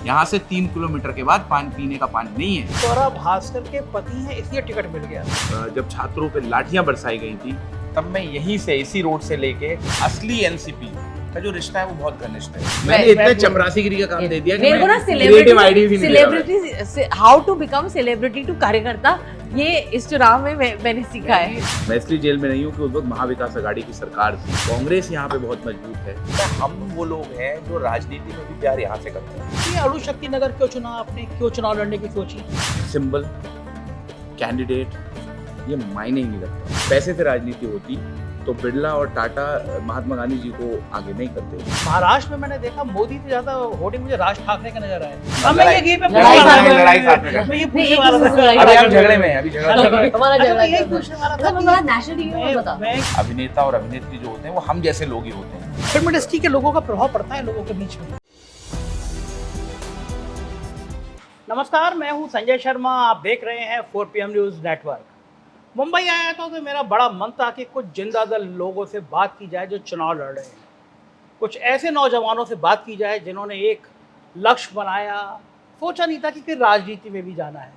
यहाँ से 3 किलोमीटर के बाद पानी पीने का पानी नहीं है। सौरभ भास्कर के पति हैं इसलिए टिकट मिल गया। जब छात्रों पे लाठियां बरसाई गई थी तब मैं यहीं से इसी रोड से लेके असली एनसीपी का जो रिश्ता है वो बहुत घनिष्ठ है। मैंने इतने चपरासीगिरी का काम दे दिया कि मेरे को ना क्रिएटिव आइडियाज ही नहीं दे रहा है। Celebrity how to become celebrity to कार्यकर्ता, ये इस चुनाव में मैंने सीखा है। मैं इसलिए जेल में नहीं हूँ कि उस वक्त महाविकास अघाड़ी की सरकार थी। कांग्रेस यहाँ पे बहुत मजबूत है। हम वो लोग हैं जो राजनीति में भी प्यार यहाँ से करते हैं। ये अणुशक्ति नगर क्यों चुना आपने, क्यों चुनाव लड़ने की सोची? सिंबल, कैंडिडेट ये मायने ही नहीं रखता। पैसे से राजनीति होती तो बिरला और टाटा महात्मा गांधी जी को आगे नहीं करते। महाराष्ट्र में मैंने देखा मोदी से ज्यादा होर्डिंग मुझे राज ठाकरे का नजर आया। लड़ाई साथ में मैं ये नहीं, पूछने एक वाला दूसरे से था। लड़ाई अभी हम झगड़े में हैं, अभी झगड़ा चल रहा है। हमारा अच्छा, झगड़ा मैं यही चल रहा पूछने वाला है। था तो बड़ा नेशनल टीवी में बता। मैं अभिनेता और अभिनेत्री जो होते हैं वो हम जैसे लोग ही होते हैं। फिल्म इंडस्ट्री के लोगों का प्रभाव पड़ता है लोगों के बीच में। नमस्कार, मैं हूं संजय शर्मा, आप देख रहे हैं 4PM न्यूज़ नेटवर्क। मुंबई आया था तो मेरा बड़ा मन था कि कुछ जिंदा दल लोगों से बात की जाए जो चुनाव लड़ रहे हैं। कुछ ऐसे नौजवानों से बात की जाए जिन्होंने एक लक्ष्य बनाया, सोचा नहीं था कि फिर राजनीति में भी जाना है।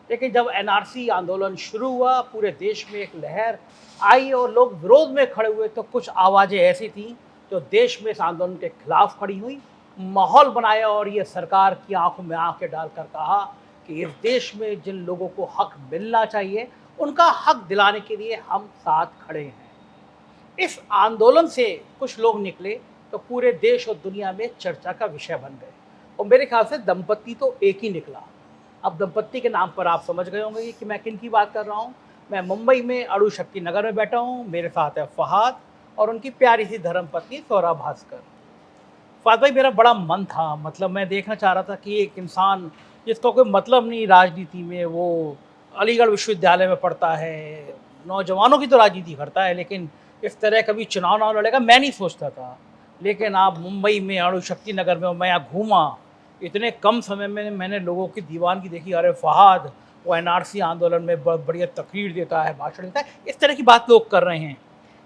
लेकिन जब एनआरसी आंदोलन शुरू हुआ, पूरे देश में एक लहर आई और लोग विरोध में खड़े हुए, तो कुछ आवाज़ें ऐसी थीं जो देश में इस आंदोलन के खिलाफ खड़ी हुई, माहौल बनाया और ये सरकार की आंखों में आंखें डालकर कहा कि इस देश में जिन लोगों को हक मिलना चाहिए उनका हक दिलाने के लिए हम साथ खड़े हैं। इस आंदोलन से कुछ लोग निकले तो पूरे देश और दुनिया में चर्चा का विषय बन गए और मेरे ख्याल से दंपत्ति तो एक ही निकला। अब दंपत्ति के नाम पर आप समझ गए होंगे कि मैं किन की बात कर रहा हूँ। मैं मुंबई में अणुशक्ति नगर में बैठा हूँ। मेरे साथ है फहाद और उनकी प्यारी सी धर्मपत्नी सौरभ भास्कर। फहाद भाई, मेरा बड़ा मन था, मतलब मैं देखना चाह रहा था कि एक इंसान जिसका कोई मतलब नहीं राजनीति में, वो अलीगढ़ विश्वविद्यालय में पढ़ता है, नौजवानों की तो राजनीति करता है, लेकिन इस तरह कभी चुनाव ना लड़ेगा मैं नहीं सोचता था। लेकिन आप मुंबई में अणुशक्ति नगर में, मैं यहाँ घूमा, इतने कम समय में मैंने लोगों की दीवानगी देखी। अरे फहाद, वो एनआरसी आंदोलन में बढ़िया तकरीर देता है, भाषण देता है, इस तरह की बात लोग कर रहे हैं।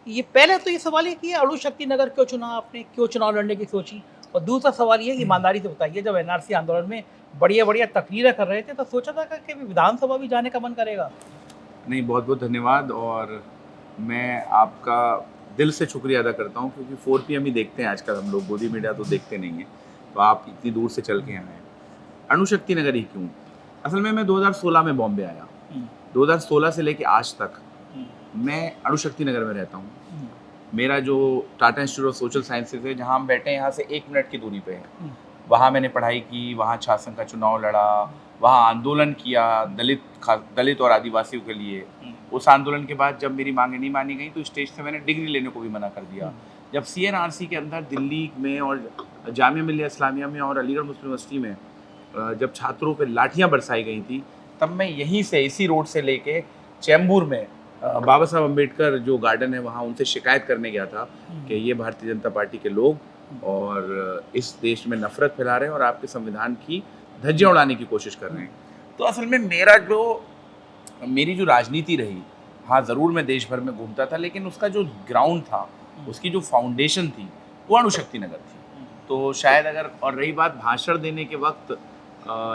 ये पहले तो ये सवाल है कि अणुशक्ति नगर क्यों चुना आपने, क्यों चुनाव लड़ने की सोची? और दूसरा सवाल ये, ईमानदारी से बताइए, जब एनआरसी आंदोलन में बढ़िया बढ़िया तकरीरें कर रहे थे तो सोचा था कि विधानसभा भी जाने का मन करेगा? नहीं, बहुत बहुत धन्यवाद और मैं आपका दिल से शुक्रिया अदा करता हूँ क्योंकि 4PM ही देखते हैं आजकल हम लोग, गोदी मीडिया तो देखते नहीं हैं, तो आप इतनी दूर से चल के आए हैं। अणुशक्ति नगर ही क्यों? असल में मैं 2016 में बॉम्बे आया। 2016 से लेके आज तक मैं अणुशक्ति नगर में रहता हूँ। मेरा जो Tata institute of social sciences है, जहाँ हम बैठे हैं, यहाँ से 1 मिनट की दूरी पे है। वहाँ मैंने पढ़ाई की, वहाँ छात्र संघ का चुनाव लड़ा, वहाँ आंदोलन किया दलित और आदिवासियों के लिए। उस आंदोलन के बाद जब मेरी मांगें नहीं मानी गई तो स्टेज से मैंने डिग्री लेने को भी मना कर दिया। जब CNRC के अंदर दिल्ली में और जामिया मिल्लिया इस्लामिया में और अलीगढ़ मुस्लिम यूनिवर्सिटी में जब छात्रों पे लाठियां बरसाई गई थी तब मैं यहीं से इसी रोड से लेके चैम्बूर में बाबा साहब अम्बेडकर जो गार्डन है वहाँ उनसे शिकायत करने गया था कि ये भारतीय जनता पार्टी के लोग और इस देश में नफरत फैला रहे हैं और आपके संविधान की धज्जियां उड़ाने की कोशिश कर रहे हैं। तो असल में मेरी जो राजनीति रही, हाँ ज़रूर मैं देश भर में घूमता था, लेकिन उसका जो ग्राउंड था, उसकी जो फाउंडेशन थी, वो अणुशक्ति नगर थी। तो शायद अगर, और रही बात भाषण देने के वक्त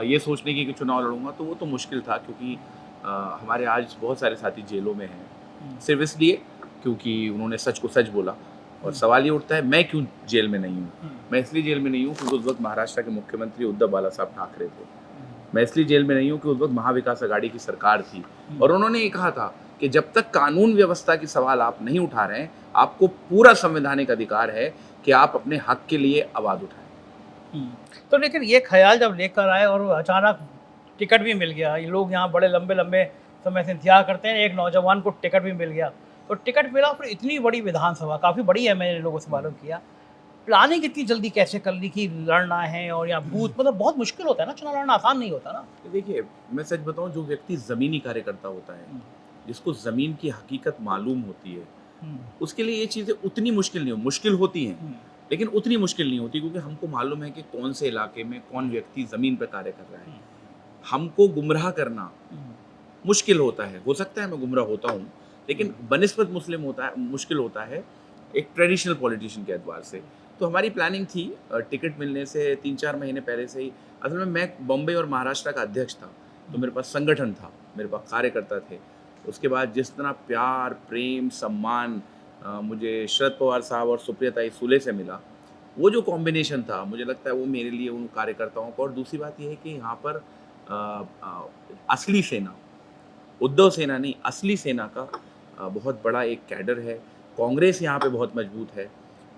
ये सोचने की कि चुनाव लड़ूंगा, तो वो तो मुश्किल था क्योंकि हमारे आज बहुत सारे साथी जेलों में हैं सिर्फ इसलिए क्योंकि उन्होंने सच को सच बोला। और सवाल ये उठता है मैं क्यों जेल में नहीं हूँ? मैं इसलिए जेल में नहीं हूँ क्योंकि उस वक्त महाराष्ट्र के मुख्यमंत्री उद्धव बाला साहब ठाकरे थे। मैं इसलिए जेल में नहीं हूँ कि उस वक्त महाविकास अघाड़ी की सरकार थी और उन्होंने ये कहा था कि जब तक कानून व्यवस्था की सवाल आप नहीं उठा रहे हैं, आपको पूरा संवैधानिक अधिकार है कि आप अपने हक के लिए आवाज़ उठाएं। तो लेकिन ये ख्याल जब लेकर आए और अचानक टिकट भी मिल गया, ये लोग यहाँ बड़े लंबे लंबे समय से इंतजार करते हैं, एक नौजवान को टिकट भी मिल गया, तो टिकट मिला, फिर इतनी बड़ी विधानसभा, काफ़ी बड़ी है, मैंने लोगों से मालूम किया। प्लानिंग इतनी जल्दी कैसे कर ली कि लड़ना है और यहाँ बूथ, मतलब बहुत मुश्किल होता है ना, चुनाव लड़ना आसान नहीं होता ना। देखिए, मैं सच बताऊं, जो व्यक्ति ज़मीनी कार्यकर्ता होता है, जिसको ज़मीन की हकीकत मालूम होती है, उसके लिए ये चीज़ें उतनी मुश्किल नहीं हो, मुश्किल होती हैं लेकिन उतनी मुश्किल नहीं होती क्योंकि हमको मालूम है कि कौन से इलाके में कौन व्यक्ति ज़मीन पर कार्य कर रहा है। हमको गुमराह करना मुश्किल होता है, हो सकता है मैं गुमराह होता हूँ, लेकिन बनिस्बत मुश्किल होता है एक ट्रेडिशनल पॉलिटिशियन के एतबार से। तो हमारी प्लानिंग थी टिकट मिलने से 3-4 महीने पहले से ही। असल में मैं बॉम्बे और महाराष्ट्र का अध्यक्ष था, तो मेरे पास संगठन था, मेरे पास कार्यकर्ता थे। उसके बाद जिस तरह प्यार, प्रेम, सम्मान मुझे शरद पवार साहब और सुप्रिया सुले से मिला, वो जो कॉम्बिनेशन था, मुझे लगता है वो मेरे लिए उन कार्यकर्ताओं को। और दूसरी बात ये है कि यहाँ पर असली सेना, उद्धव सेना नहीं, असली सेना का बहुत बड़ा एक कैडर है। कांग्रेस यहाँ पे बहुत मजबूत है।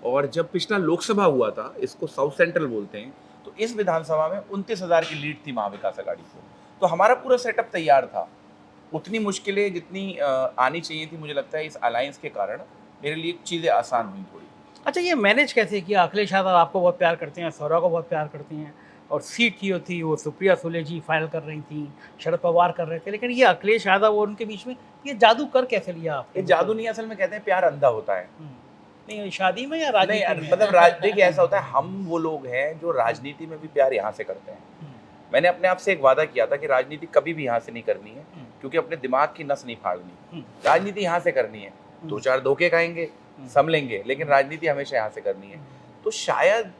और जब पिछला लोकसभा हुआ था, इसको साउथ सेंट्रल बोलते हैं, तो इस विधानसभा में 29,000 की लीड थी महाविकास आघाड़ी को। तो हमारा पूरा सेटअप तैयार था। उतनी मुश्किलें जितनी आनी चाहिए थी, मुझे लगता है इस अलायंस के कारण मेरे लिए चीज़ें आसान हुई थोड़ी। अच्छा, ये मैनेज कैसे किया? अखिलेश यादव आपको बहुत प्यार करते हैं, सौरभ को बहुत प्यार करती हैं, और सीट की थी वो सुप्रिया सुले जी फाइल कर रही थी, शरद पवार कर रहे थे, लेकिन ये अखिलेश यादव और उनके बीच में ये जादू कर कैसे लिया आप? ये जादू नहीं, असल में कहते हैं प्यार अंधा होता है। नहीं, शादी में या नहीं, राजनीति में? मतलब देखिए ऐसा होता है, हम वो लोग हैं जो राजनीति में भी प्यार यहाँ से करते हैं। मैंने अपने आप से एक वादा किया था कि राजनीति कभी भी यहाँ से नहीं करनी है, क्योंकि अपने दिमाग की नस नहीं फाड़नी। राजनीति यहाँ से करनी है, 2-4 धोखे खाएंगे, संभलेंगे, लेकिन राजनीति हमेशा यहाँ से करनी है। तो शायद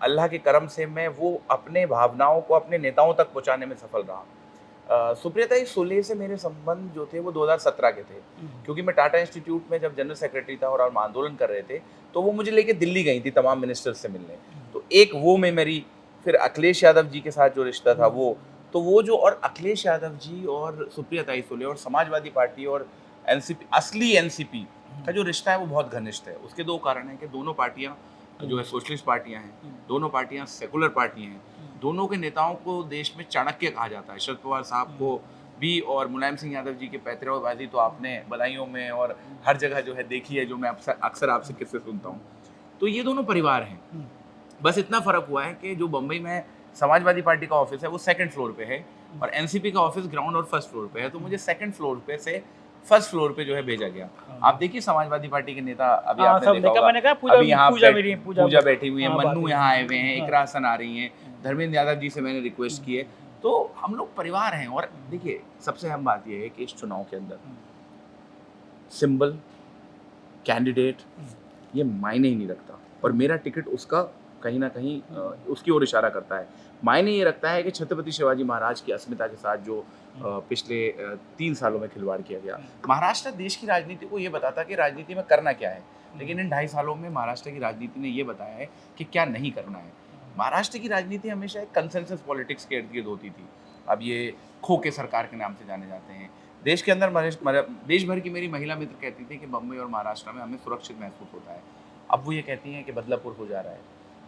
अल्लाह के करम से मैं वो अपने भावनाओं को अपने नेताओं तक पहुँचाने में सफल रहा। सुप्रिया सुले से मेरे संबंध जो थे वो 2017 के थे, क्योंकि मैं टाटा इंस्टीट्यूट में जब जनरल सेक्रेटरी था और हम आंदोलन कर रहे थे, तो वो मुझे लेके दिल्ली गई थी तमाम मिनिस्टर्स से मिलने। तो एक वो में मेरी, फिर अखिलेश यादव जी के साथ जो रिश्ता था वो जो, और अखिलेश यादव जी और सुप्रिया सुले और समाजवादी पार्टी और एनसीपी, असली एनसीपी का जो रिश्ता है वो बहुत घनिष्ठ है। उसके 2 कारण हैं कि दोनों पार्टियां जो है सोशलिस्ट पार्टियां हैं, दोनों पार्टियां सेकुलर पार्टियां हैं। दोनों के नेताओं को देश में चाणक्य कहा जाता है। शरद पवार साहब को भी, और मुलायम सिंह यादव जी की पैतराबाजी तो आपने बधाइयों में और हर जगह जो है देखी है, जो मैं अक्सर आपसे किससे सुनता हूँ। तो ये दोनों परिवार हैं। बस इतना फ़र्क हुआ है कि जो बम्बई में समाजवादी पार्टी का ऑफिस है वो 2nd फ्लोर पे है, और एनसीपी का ऑफिस ग्राउंड और 1st फ्लोर पे है। तो मुझे 2nd फ्लोर पे से 1st फ्लोर पे जो है भेजा गया। आप देखिए समाजवादी पार्टी के नेता अभी आपने देखा होगा, मैंने कहा अभी यहाँ पूजा बैठी हुई है, मन्नू यहाँ आए हुए हैं, इकरा हसन आ रही हैं, धर्मेंद्र यादव जी से मैंने रिक्वेस्ट की है। तो हम लोग परिवार हैं। और देखिए सबसे अहम बात यह है कि इस चुनाव के अंदर सिंबल, कैंडिडेट, ये मायने ही नहीं रखता, और मेरा टिकट उसका कहीं ना कहीं उसकी ओर इशारा करता है। मायने ये रखता है कि छत्रपति शिवाजी महाराज की अस्मिता के साथ जो पिछले 3 सालों में खिलवाड़ किया गया। महाराष्ट्र देश की राजनीति को ये बताता कि राजनीति में करना क्या है, लेकिन इन 2.5 सालों में महाराष्ट्र की राजनीति ने ये बताया है कि क्या नहीं करना है। महाराष्ट्र की राजनीति हमेशा एक कंसेंसस पॉलिटिक्स के इर्द गिर्द होती थी। अब ये खोके सरकार के नाम से जाने जाते हैं। देश के अंदर देश भर की मेरी महिला मित्र कहती थी कि बम्बई और महाराष्ट्र में हमें सुरक्षित महसूस होता है। अब वो ये कहती हैं कि बदलापुर हो जा रहा है।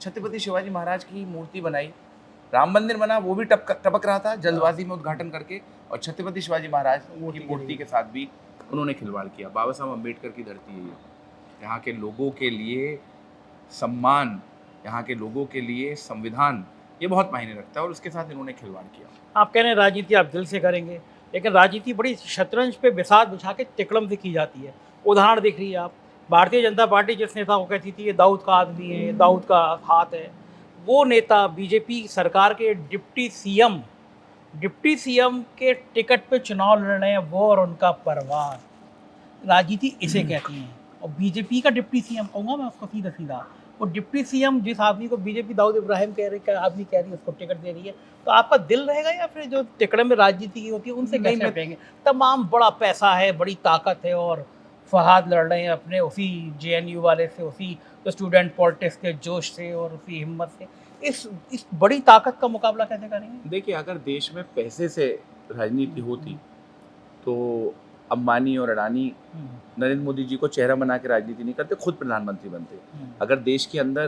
छत्रपति शिवाजी महाराज की मूर्ति बनाई, राम मंदिर बना, वो भी टपक रहा था जल्दबाजी में उद्घाटन करके, और छत्रपति शिवाजी महाराज की मूर्ति के साथ भी उन्होंने खिलवाड़ किया। बाबा साहब अम्बेडकर की धरती है ये, यहाँ के लोगों के लिए सम्मान, यहाँ के लोगों के लिए संविधान, ये बहुत मायने रखता है, और उसके साथ इन्होंने खिलवाड़ किया। आप कह रहे हैं राजनीति आप दिल से करेंगे, लेकिन राजनीति बड़ी शतरंज पे बिसात बिछा के तिकड़म से की जाती है। उदाहरण देख लीजिए आप, भारतीय जनता पार्टी जिस नेता को कहती थी ये दाऊद का आदमी है, दाऊद का हाथ है, वो नेता बीजेपी सरकार के डिप्टी सीएम के टिकट पे चुनाव लड़ रहे हैं, वो और उनका परिवार। राजनीति इसे कहती हैं। और बीजेपी का डिप्टी सीएम कहूँगा मैं उसको सीधा सीधा, वो डिप्टी सीएम जिस आदमी को बीजेपी दाऊद इब्राहिम कह रही है उसको टिकट दे रही है, तो आपका दिल रहेगा या फिर जो टिकड़े में राजनीति की होती है उनसे कैसे निपटेंगे? तमाम बड़ा पैसा है, बड़ी ताकत है, और फहाद लड़ रहे हैं अपने उसी जेएनयू वाले से, उसी स्टूडेंट पॉलिटिक्स के जोश से और उसी हिम्मत से। इस बड़ी ताकत का मुकाबला कैसे करेंगे? देखिए, अगर देश में पैसे से राजनीति होती तो अंबानी और अडानी नरेंद्र मोदी जी को चेहरा बना के राजनीति नहीं करते, खुद प्रधानमंत्री बनते। अगर देश के अंदर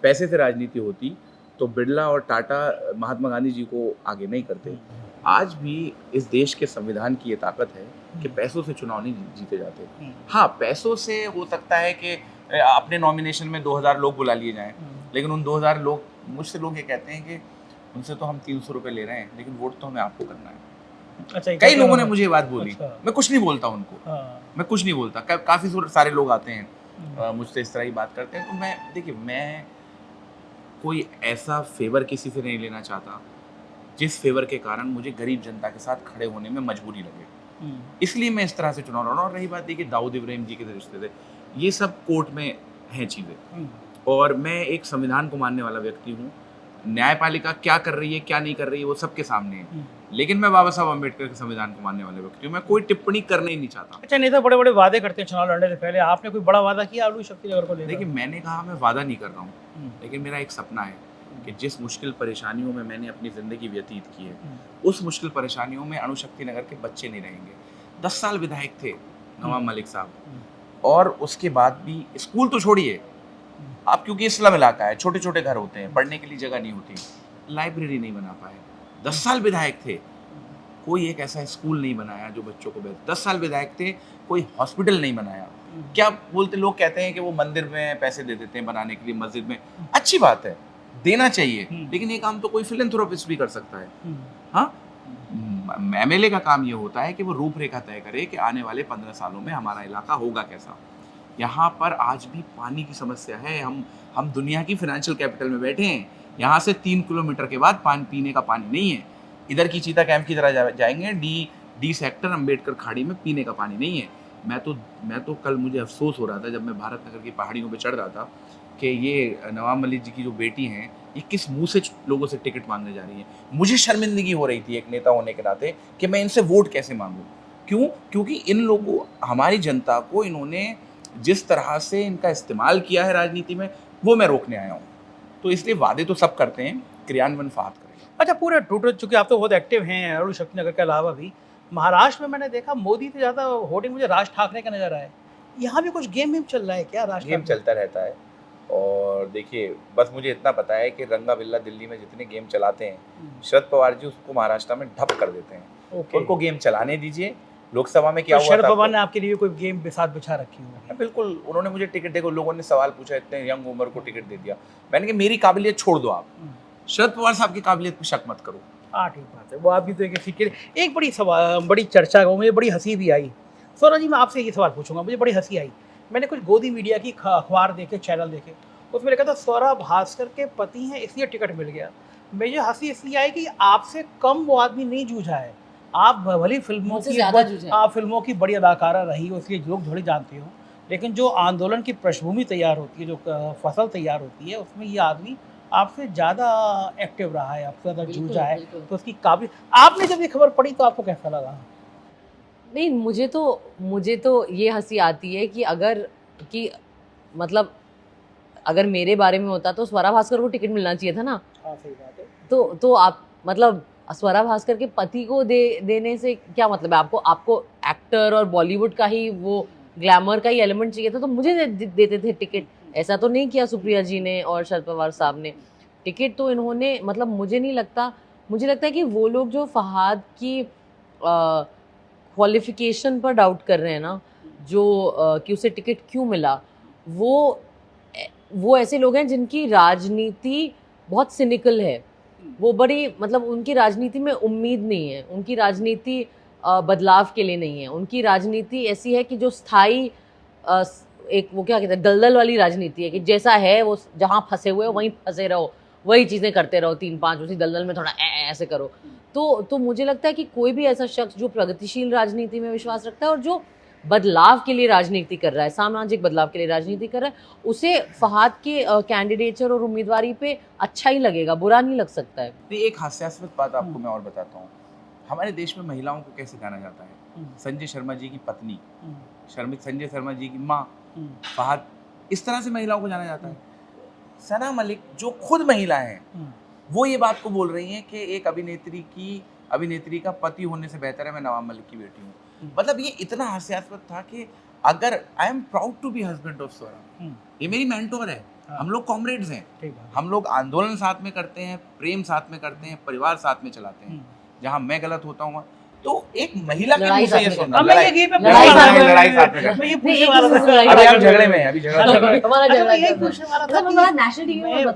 पैसे से राजनीति होती तो बिरला और टाटा महात्मा गांधी जी को आगे नहीं करते। आज भी इस देश के संविधान की ये ताकत है कि पैसों से चुनाव नहीं जीते जाते। हाँ, पैसों से हो सकता है कि अपने नॉमिनेशन में 2000 लोग बुला लिए जाएं, लेकिन उन 2000 लोग, मुझसे लोग ये कहते हैं कि उनसे तो हम 300 रुपये ले रहे हैं, लेकिन वोट तो हमें आपको करना है। अच्छा, कई लोगों ने मुझे ये बात बोली। अच्छा। मैं कुछ नहीं बोलता उनको, मैं कुछ नहीं बोलता। काफ़ी सारे लोग आते हैं मुझसे इस तरह की बात करते हैं। तो मैं, देखिए, मैं कोई ऐसा फेवर किसी से नहीं लेना चाहता जिस फेवर के कारण मुझे गरीब जनता के साथ खड़े होने में मजबूरी लगे। इसलिए मैं इस तरह से चुनाव लड़ रहा हूँ। और रही बात देखिए दाऊद इब्राहिम जी के रिश्ते थे, ये सब कोर्ट में हैं चीज़ें। और मैं एक संविधान को मानने वाला व्यक्ति हूँ। न्यायपालिका क्या कर रही है, क्या नहीं कर रही है, वो सबके सामने है। लेकिन मैं बाबा साहब अम्बेडकर के संविधान को मानने वाले व्यक्ति हूँ। मैं कोई टिप्पणी करना ही नहीं चाहता। अच्छा, नेता बड़े बड़े वादे करते हैं चुनाव लड़ने से पहले, आपने कोई बड़ा वादा किया आलू शक्ति नगर को लेकर? देखिए, मैंने कहा मैं वादा नहीं कर रहा हूँ, लेकिन मेरा एक सपना है कि जिस मुश्किल परेशानियों में मैंने अपनी ज़िंदगी व्यतीत की है, उस मुश्किल परेशानियों में अणुशक्ति नगर के बच्चे नहीं रहेंगे। 10 साल विधायक थे नवाब मलिक साहब, और उसके बाद भी स्कूल तो छोड़िए, आप क्योंकि इस्लाम इलाका है, छोटे छोटे घर होते हैं, पढ़ने के लिए जगह नहीं होती, लाइब्रेरी नहीं बना पाए। 10 साल विधायक थे, कोई एक ऐसा स्कूल नहीं बनाया जो बच्चों को 10 साल विधायक थे, कोई हॉस्पिटल नहीं बनाया। क्या बोलते, लोग कहते हैं कि वो मंदिर में पैसे दे देते हैं बनाने के लिए, मस्जिद में, अच्छी बात है, देना चाहिए, लेकिन ये काम तो कोई फिलैंथ्रोपिस्ट भी कर सकता है। हाँ, एमएलए का काम ये होता है कि वो रूपरेखा तय करे कि आने वाले 15 सालों में हमारा इलाका होगा कैसा। यहाँ पर आज भी पानी की समस्या है। हम दुनिया की फाइनेंशियल कैपिटल में बैठे हैं, यहाँ से 3 किलोमीटर के बाद पानी पीने का पानी नहीं है। इधर की चीता कैंप की तरह जाएंगे, डी सेक्टर अम्बेडकर खाड़ी में पीने का पानी नहीं है। मैं तो कल मुझे अफसोस हो रहा था जब मैं भारत नगर की पहाड़ियों पे चढ़ रहा था कि ये नवाब मलिक जी की जो बेटी हैं, ये किस मुंह से लोगों से टिकट मांगने जा रही हैं। मुझे शर्मिंदगी हो रही थी एक नेता होने के नाते कि मैं इनसे वोट कैसे मांगूं। क्यों? क्योंकि इन लोगों, हमारी जनता को इन्होंने जिस तरह से इनका इस्तेमाल किया है राजनीति में, वो मैं रोकने आया हूँ। तो इसलिए वादे तो सब करते हैं, क्रियान्वयन फात करें। अच्छा, पूरे टोटल, चूंकि आप तो बहुत एक्टिव हैं अरुण शक्ति नगर के अलावा भी, महाराष्ट्र में मैंने देखा मोदी से ज़्यादा होर्डिंग मुझे राज ठाकरे का नजर आया। यहाँ भी कुछ गेम वेम चल रहा है क्या? राज गेम चलता रहता है, और देखिए, बस मुझे इतना पता है कि रंगा बिल्ला दिल्ली में जितने गेम चलाते हैं, शरद पवार जी उसको महाराष्ट्र में ठप कर देते हैं। ओके। उनको गेम चलाने दीजिए। लोकसभा में क्या तो हुआ शरद था पवार ने आपके लिए कोई गेम साथ बिछा रखी होगी? बिल्कुल, उन्होंने मुझे टिकट, देखो लोगों ने सवाल पूछा, इतने यंग उम्र को टिकट दे दिया। मैंने कहा मेरी काबिलियत छोड़ दो, आप शरद पवार साहब की काबिलियत पे शक मत करो। हाँ, ठीक बात है, वो आप भी तो एक बड़ी चर्चा, मुझे बड़ी हंसी भी आई। सौरभ जी, मैं आपसे ये सवाल पूछूंगा, मुझे बड़ी हंसी आई। मैंने कुछ गोदी मीडिया की अखबार देखे, चैनल देखे, उसमें लिखा था सौरभ भास्कर के पति हैं इसलिए टिकट मिल गया। मुझे हंसी इसलिए आई कि आपसे कम वो आदमी नहीं जूझा है। आप भली फिल्मों की बड़ी अदाकारा रही हो, इसलिए लोग थोड़ी जानते हो, लेकिन जो आंदोलन की पृष्ठभूमि तैयार होती है, जो फसल तैयार होती है, उसमें ये आदमी आपसे ज़्यादा एक्टिव रहा है, आपसे ज़्यादा जूझा है। तो उसकी काबिल, आपने जब ये खबर पढ़ी तो आपको कैसा लगा? नहीं, मुझे तो ये हंसी आती है कि मतलब अगर मेरे बारे में होता तो स्वरा भास्कर को टिकट मिलना चाहिए था ना। हाँ, सही बात है। तो आप मतलब स्वरा भास्कर के पति को देने से क्या मतलब है? आपको एक्टर और बॉलीवुड का ही वो ग्लैमर का ही एलिमेंट चाहिए था, तो मुझे देते थे टिकट। ऐसा तो नहीं किया सुप्रिया जी ने और शरद पवार साहब ने। टिकट तो इन्होंने, मतलब मुझे लगता है कि वो लोग जो फहाद की क्वालिफिकेशन पर डाउट कर रहे हैं ना, कि उसे टिकट क्यों मिला, वो ऐसे लोग हैं जिनकी राजनीति बहुत सिनिकल है। वो बड़ी, मतलब उनकी राजनीति में उम्मीद नहीं है, उनकी राजनीति बदलाव के लिए नहीं है। उनकी राजनीति ऐसी है कि जो स्थायी, एक वो क्या कहते हैं, दलदल वाली राजनीति है कि जैसा है वो, जहाँ फंसे हुए हो वहीं फंसे रहो, वही चीज़ें करते रहो, 3-5 उसी दलदल में थोड़ा ऐसे करो। तो मुझे लगता है कि कोई भी ऐसा शख्स जो प्रगतिशील राजनीति में विश्वास रखता है और जो बदलाव के लिए राजनीति कर रहा है, सामाजिक बदलाव के लिए राजनीति कर रहा है, उसे फहाद के कैंडिडेचर और उम्मीदवारी पे अच्छा ही लगेगा, बुरा नहीं लग सकता है। एक हास्यास्पद बात आपको मैं और बताता हूँ। हमारे देश में महिलाओं को कैसे जाना जाता है? संजय शर्मा जी की पत्नी, संजय शर्मा जी की माँ, फहाद, इस तरह से महिलाओं को जाना जाता है। सना मलिक जो खुद महिला हैं, वो ये बात को बोल रही हैं कि एक अभिनेत्री का पति होने से बेहतर है मैं नवाब मलिक की बेटी हूँ। मतलब ये इतना हास्यास्पद था कि अगर I am proud to be husband of Swara, ये मेरी मेंटोर है, हम लोग कॉमरेड्स हैं, हम लोग आंदोलन साथ में करते हैं, प्रेम साथ में करते हैं, परिवार साथ में चलाते हैं। जहाँ मैं गलत होता हूँ तो एक महिला के मुंह से ये सुनना, लड़ाई साथ में करते हैं। अभी हम झगड़े में हैं, अभी झगड़ा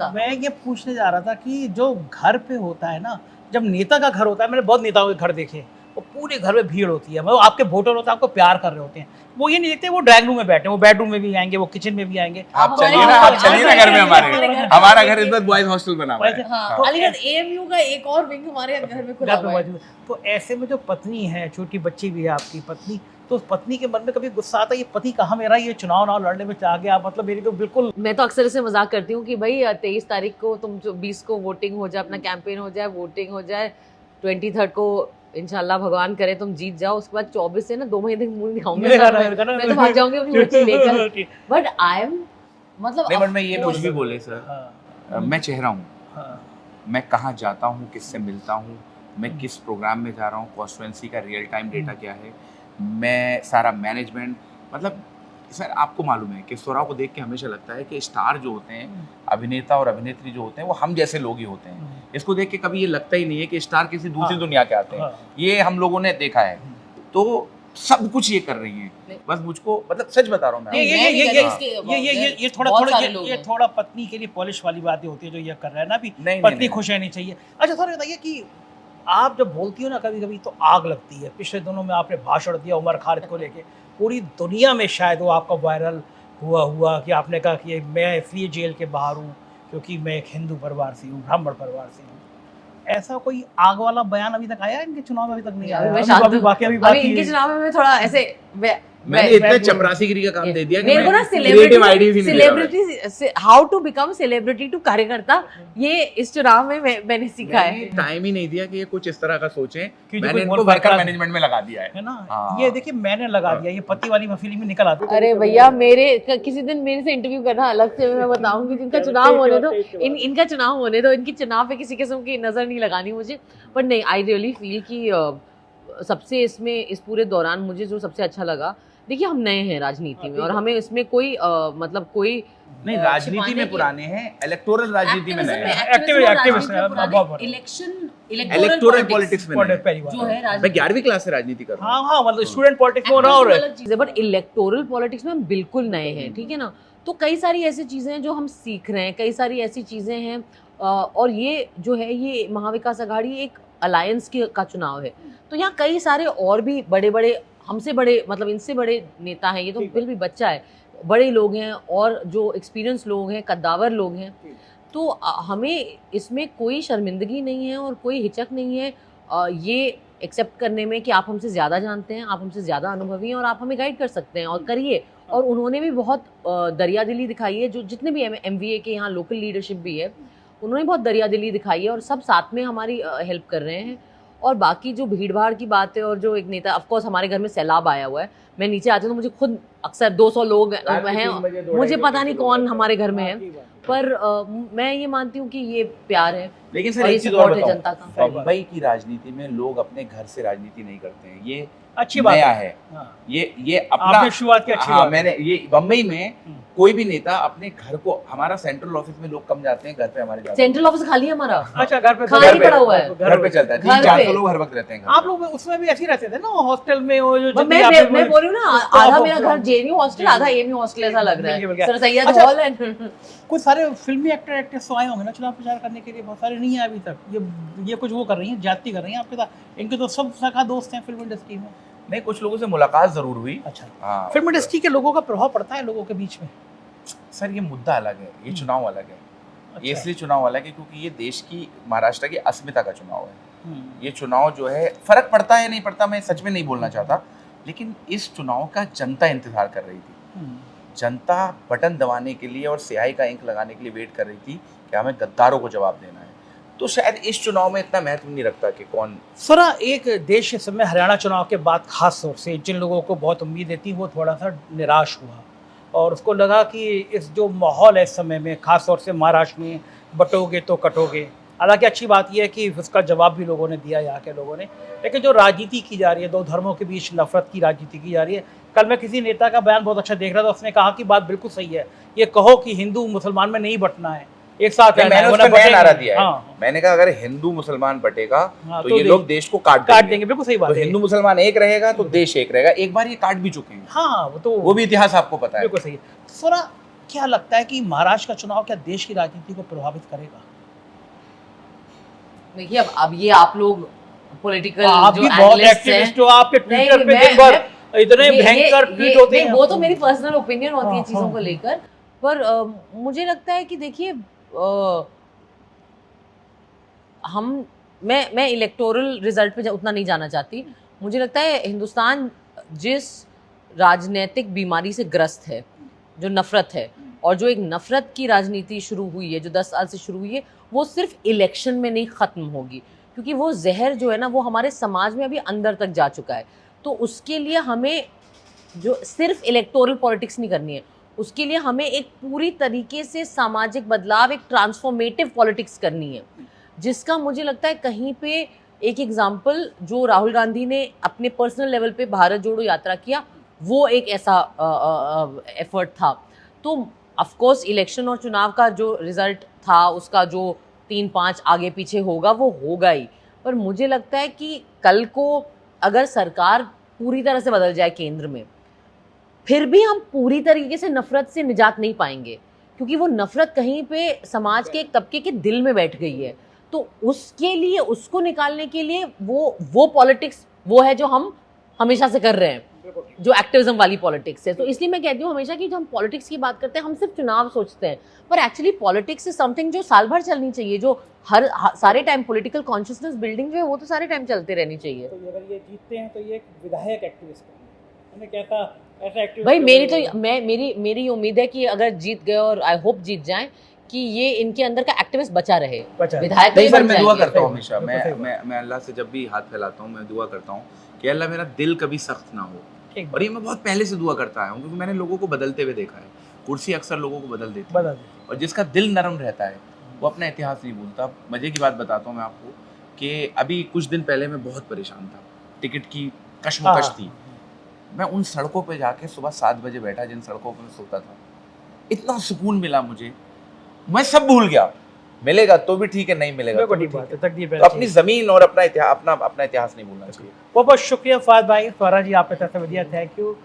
मैं ये पूछने जा रहा था कि जो घर पे होता है ना, जब नेता का घर होता है, मैंने बहुत नेताओं के घर देखे, वो पूरे घर में भीड़ होती है, मतलब आपके वोटर होते हैं, आपको प्यार कर रहे होते हैं, वो ये नहीं देखते वो ड्राइंग रूम में बैठे, वो बेडरूम में भी आएंगे, वो किचन में भी आएंगे। आप चलिए ना घर में, हमारा घर इस बार बॉयज हॉस्टल बना हुआ है। अलीगढ़ एएमयू का एक और विंग हमारे घर में खुला हुआ है। तो ऐसे में जो पत्नी है, छोटी बच्ची भी है आपकी पत्नी, तो उस पत्नी के मन में कभी गुस्सा आता है, ये पति कहाँ मेरा, ये चुनाव ना लड़ने में आ गया, मतलब मेरी तो बिल्कुल। मैं तो अक्सर इसे मजाक करती हूँ कि भाई 23 तारीख को तुम 20 को वोटिंग हो जाए, अपना कैंपेन हो जाए, वोटिंग हो जाए, 23 को इंशाल्लाह भगवान करे तुम जीत जाओ, उसके बाद 24 से ना 2 महीने तक मुंह नहीं खाऊंगी, मैं तो भाग जाऊंगी अपनी बच्ची लेकर। बट आई एम मतलब नहीं, बट मैं ये कुछ भी बोले सर, हाँ, मैं चेहरा हूँ, हाँ, मैं कहाँ जाता हूँ, किससे मिलता हूँ, मैं किस प्रोग्राम में जा रहा हूँ, कॉन्स्टिट्यूंसी का रियल टाइम डेटा क्या है, मैं सारा मैनेजमेंट, मतलब सर आपको मालूम है कि स्वरा को देख के हमेशा लगता है कि स्टार जो होते हैं, अभिनेता और अभिनेत्री जो होते हैं, वो हम जैसे लोग ही होते हैं। इसको देख के कभी ये लगता ही नहीं है कि स्टार किसी दूसरी हाँ, दुनिया के आते हैं। हाँ। ये हम लोगों ने देखा है, तो सब कुछ ये कर रही हैं। बस मुझको मतलब सच बता रहा हूँ मैं। ये थोड़ा पत्नी के लिए पॉलिश वाली बातें होती है जो ये कर रहा है ना अभी, पत्नी खुश रहनी चाहिए। अच्छा थोड़ा बताइए कि आप जब बोलती हो ना कभी कभी तो आग लगती है। पिछले दिनों में आपने भाषण दिया उमर खालिद को लेके, पूरी दुनिया में शायद वो आपका वायरल हुआ कि आपने कहा कि मैं इसलिए जेल के बाहर हूँ क्योंकि मैं एक हिंदू परिवार से हूँ, ब्राह्मण परिवार से हूँ। ऐसा कोई आग वाला बयान अभी तक आया? इनके चुनाव में अभी तक नहीं आया। अभी इनके चुनाव में मैं थोड़ा ऐसे मैंने इतना चपरासीगिरी का काम दे दिया कि मेरे को ना celebrity how to become celebrity to कार्यकर्ता, ये इस चुनाव में मैंने सीखा है। टाइम ही नहीं दिया कि ये कुछ इस तरह का सोचें, कि मैंने इनको वर्कर मैनेजमेंट में लगा दिया है ना। ये देखिए मैंने लगा दिया, ये पति वाली फीलिंग में निकल आती है। अरे भैया मेरे किसी दिन मेरे से इंटरव्यू करना अलग से, मैं बताऊंगी जिनका चुनाव होने दो, इनका चुनाव होने दो, इनकी चुनाव पे किसी किस्म की नजर नहीं लगानी मुझे। पर नहीं, आई रियली फील कि सबसे इसमें इस पूरे दौरान मुझे जो सबसे अच्छा लगा, देखिए हम नए हैं राजनीति में और हमें इसमें कोई मतलब कोई नहीं, राजनीति में पुराने हैं, इलेक्टोरल राजनीति में नए हैं, इलेक्टोरल पॉलिटिक्स में जो है मैं 11वीं क्लास से राजनीति कर रहा हूँ। हाँ मतलब स्टूडेंट पॉलिटिक्स में हो रहा है, अलग चीज है, बट इलेक्टोरल पॉलिटिक्स में हम बिल्कुल नए हैं, ठीक है ना। तो कई सारी ऐसी चीजें हैं जो हम सीख रहे हैं, कई सारी ऐसी चीजें हैं और ये जो है ये महाविकास अघाड़ी एक अलायंस का चुनाव है, तो यहाँ कई सारे और भी बड़े बड़े हमसे बड़े मतलब इनसे बड़े नेता हैं, ये तो फिर भी बच्चा है, बड़े लोग हैं और जो एक्सपीरियंस लोग हैं, कद्दावर लोग हैं। तो हमें इसमें कोई शर्मिंदगी नहीं है और कोई हिचक नहीं है ये एक्सेप्ट करने में कि आप हमसे ज़्यादा जानते हैं, आप हमसे ज़्यादा अनुभवी हैं और आप हमें गाइड कर सकते हैं और करिए। और उन्होंने भी बहुत दरिया दिली दिखाई है, जो जितने भी MVA के यहाँ लोकल लीडरशिप भी है, उन्होंने बहुत दरिया दिली दिखाई है और सब साथ में हमारी हेल्प कर रहे हैं। और बाकी जो भीड़ भाड़ की बात है और जो एक नेता, ऑफ कोर्स हमारे घर में सैलाब आया हुआ है, मैं नीचे आती हूँ तो मुझे खुद अक्सर 200 लोग हैं, मुझे पता नहीं कौन हमारे घर में है, पर मैं ये मानती हूँ कि ये प्यार है। लेकिन सर एक चीज और बताऊं, बम्बई की राजनीति में लोग अपने घर से राजनीति नहीं करते हैं, ये अच्छी बात है। ये अपना शुरुआत की अच्छी बात। मैंने ये बम्बई में कोई भी नेता अपने घर को, हमारा सेंट्रल ऑफिस में लोग कम जाते हैं, घर पे हमारे जाते हैं। सेंट्रल ऑफिस खाली है हमारा। अच्छा, घर पे खाली पड़ा हुआ है, घर पे चलता है, 300-400 लोग हर वक्त रहते हैं। आप लोग उसमें भी ऐसे ही रहते थे ना हॉस्टल में? वो जो मैं बोल रही हूँ ना, आधा मेरा घर JNU हॉस्टल, आधा AMU हॉस्टल ऐसा लग रहा है, सर सैयद हॉल है। कुछ सारे फिल्मी एक्टर एक्ट्रेस तो आए होंगे ना चुनाव प्रचार करने के लिए, बहुत सारे नहीं है अभी तक। ये कुछ वो कर रही हैं, जाति कर रही हैं आपके साथ? इनके तो सब सखा दोस्त हैं फिल्म इंडस्ट्री में। नहीं, कुछ लोगों से मुलाकात जरूर हुई। अच्छा, फिल्म इंडस्ट्री के लोगों का प्रभाव पड़ता है लोगों के बीच में? सर ये मुद्दा अलग है, ये चुनाव अलग है। ये इसलिए चुनाव अलग है क्योंकि ये देश की, महाराष्ट्र की अस्मिता का चुनाव है। ये चुनाव जो है, फर्क पड़ता है नहीं पड़ता मैं सच में नहीं बोलना चाहता, लेकिन इस चुनाव का जनता इंतजार कर रही थी। जनता बटन दबाने के लिए और स्याही का इंक लगाने के लिए वेट कर रही थी कि हमें गद्दारों को जवाब देना है। तो शायद इस चुनाव में इतना महत्व नहीं रखता कि कौन। सरा, एक देश के समय हरियाणा चुनाव के बाद खास तौर से जिन लोगों को बहुत उम्मीदें थी वो थोड़ा सा निराश हुआ और उसको लगा कि इस जो माहौल है इस समय में, खास तौर से महाराष्ट्र में, बटोगे तो कटोगे। हालांकि अच्छी बात यह है कि उसका जवाब भी लोगों ने दिया, यहाँ के लोगों ने। लेकिन जो राजनीति की जा रही है, दो धर्मों के बीच नफरत की राजनीति की जा रही है। कल मैं किसी नेता का बयान बहुत अच्छा देख रहा था, उसने कहा कि बात बिल्कुल सही है, ये कहो कि हिंदू मुसलमान में नहीं बंटना है, एक साथ मैंने नारा दिया है। मैंने कहा अगर हिंदू मुसलमान बटेगा तो ये लोग देश को काट देंगे। बिल्कुल सही बात है। हिंदू मुसलमान एक रहेगा तो देश एक रहेगा। एक बार ये काट भी चुके हैं। हाँ, वो भी इतिहास आपको पता है। बिल्कुल सही है। सरा, क्या लगता है कि महाराष्ट्र का चुनाव क्या देश की राजनीति को प्रभावित करेगा? देखिए अब ये आप लोग पॉलिटिकल जो एनालिस्ट हो, आपके ट्विटर पे दिन भर इतने भयंकर ट्वीट होते हैं। वो तो मेरी पर्सनल ओपिनियन होती है चीजों को लेकर, पर मुझे लगता है कि देखिए मैं इलेक्टोरल रिजल्ट पे उतना नहीं जाना चाहती। मुझे लगता है हिंदुस्तान जिस राजनीतिक बीमारी से ग्रस्त है, जो नफरत है, और जो एक नफरत की राजनीति शुरू हुई है, जो 10 साल से शुरू हुई है, वो सिर्फ इलेक्शन में नहीं ख़त्म होगी, क्योंकि वो जहर जो है ना, वो हमारे समाज में अभी अंदर तक जा चुका है। तो उसके लिए हमें जो सिर्फ इलेक्टोरल पॉलिटिक्स नहीं करनी है, उसके लिए हमें एक पूरी तरीके से सामाजिक बदलाव, एक ट्रांसफॉर्मेटिव पॉलिटिक्स करनी है, जिसका मुझे लगता है कहीं पे एक एग्जाम्पल जो राहुल गांधी ने अपने पर्सनल लेवल पे भारत जोड़ो यात्रा किया, वो एक ऐसा एफर्ट था। तो ऑफ कोर्स इलेक्शन और चुनाव का जो रिजल्ट था, उसका जो 3-5 आगे पीछे होगा वो होगा ही, पर मुझे लगता है कि कल को अगर सरकार पूरी तरह से बदल जाए केंद्र में, फिर भी हम पूरी तरीके से नफरत से निजात नहीं पाएंगे, क्योंकि वो नफरत कहीं पे समाज के एक तबके के दिल में बैठ गई है। तो उसके लिए, उसको निकालने के लिए वो पॉलिटिक्स वो है जो हम हमेशा से कर रहे हैं, जो एक्टिविज्म वाली पॉलिटिक्स है। तो इसलिए मैं कहती हूँ हमेशा कि जब हम पॉलिटिक्स की बात करते हैं, हम सिर्फ चुनाव सोचते हैं, पर एक्चुअली पॉलिटिक्स इज समथिंग जो साल भर चलनी चाहिए, जो सारे टाइम पॉलिटिकल कॉन्शियसनेस बिल्डिंग जो है वो तो सारे टाइम चलते रहनी चाहिए। तो अगर ये जीतते हैं तो ये एक विधायक एक्टिविस्ट है, कैसा ऐसा एक्टिविस्ट भाई मेरी उम्मीद है कि अगर जीत गए, और आई होप जीत जाएं, कि ये इनके अंदर का एक्टिविस्ट बचा रहे, विधायक नहीं सर, बन मैं दुआ जाएंगे। करता हूँ हमेशा, मैं अल्लाह से जब भी हाथ फैलाता हूँ, मैं दुआ करता हूँ कि अल्लाह मेरा दिल कभी सख्त ना हो। और ये मैं बहुत पहले से दुआ करता आया हूँ, क्योंकि मैंने लोगों को बदलते हुए देखा है। कुर्सी अक्सर लोगों को बदल देती है, और जिसका दिल नरम रहता है वो अपना इतिहास नहीं भूलता। मजे की बात बताता हूँ मैं आपको कि अभी कुछ दिन पहले मैं बहुत परेशान था, टिकट की कश्मकश थी। मैं उन सड़कों पे जाके सुबह 7 बजे बैठा जिन सड़कों पर मैं सोता था, इतना सुकून मिला मुझे, मैं सब भूल गया। मिलेगा तो भी ठीक है, नहीं मिलेगा तो भी ठीक है। तो अपनी जमीन और अपना इतिहास नहीं भूलना चाहिए। बहुत बहुत शुक्रिया फहद भाई, स्वरा जी आपने तरफ से बढ़िया, थैंक यू।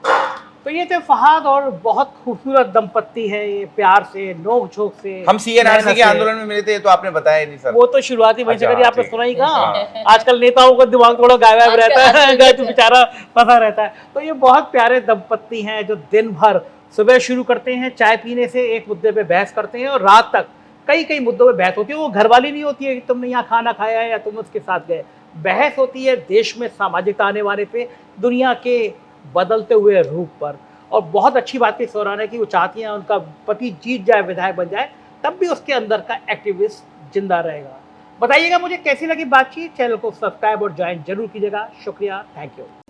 तो ये थे फहद, और बहुत खूबसूरत दंपत्ति है ये, प्यार से, नोक झोंक से। हम सीएनआरसी के आंदोलन में मिले थे, तो आपने बताया नहीं सर। वो तो शुरुआती वहीं से अच्छा, करी, आपने ठीक सुना ही है। कहा। आजकल नेताओं का दिमाग थोड़ा गायब रहता है, गाय तो बेचारा फंसा रहता है। तो ये बहुत प्यारे दंपत्ति हैं जो दिन भर सुबह शुरू करते हैं चाय पीने से, एक मुद्दे पे बहस करते हैं, और रात तक कई मुद्दों पे बहस होती है। वो घरवाली नहीं होती है कि तुमने यहाँ खाना खाया है या तुम उसके साथ गए। बहस होती है देश में सामाजिकता आने वाले पे, दुनिया के बदलते हुए रूप पर। और बहुत अच्छी बात की स्वरा ने कि वो चाहती हैं उनका पति जीत जाए, विधायक बन जाए, तब भी उसके अंदर का एक्टिविस्ट जिंदा रहेगा। बताइएगा मुझे कैसी लगी बातचीत। चैनल को सब्सक्राइब और ज्वाइन जरूर कीजिएगा। शुक्रिया, थैंक यू।